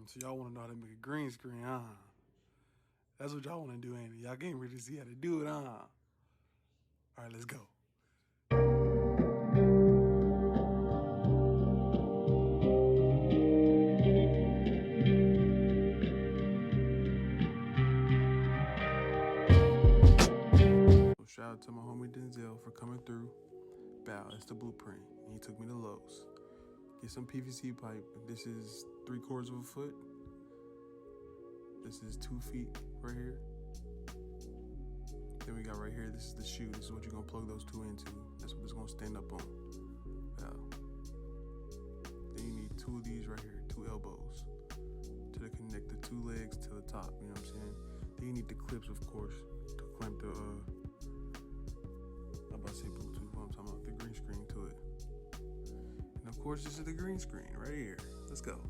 So y'all want to know how to make a green screen, huh? That's what y'all want to do, ain't it? Y'all can't really see how to do it, huh? All right, let's go. So shout out to my homie Denzel for coming through. Bow, that's the blueprint. And he took me to Lowe's. Get some PVC pipe. This is 3/4 of a foot. This is 2 feet right here. Then we got right here, this is the shoe. This is what you're gonna plug those two into. That's what it's gonna stand up on. Then you need 2 of these right here, 2 elbows to connect the 2 legs to the top, you know what I'm saying? Then you need the clips, of course, to clamp the, I'm about to say Bluetooth, what I'm talking about, the green screen to it. And of course, this is the green screen right here. Let's go.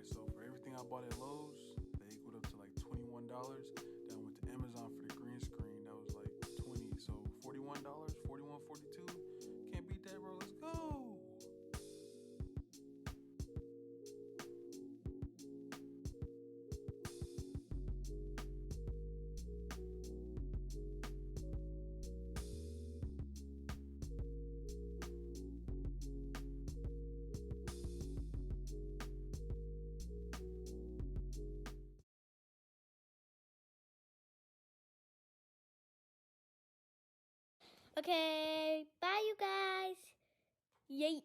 So for everything I bought at Lowe's, they equaled up to like $21. Then I went to Amazon for the green screen. That was like $20. So $41, $41, $42. Can't beat that, bro. Let's go. Okay, bye you guys. Yay.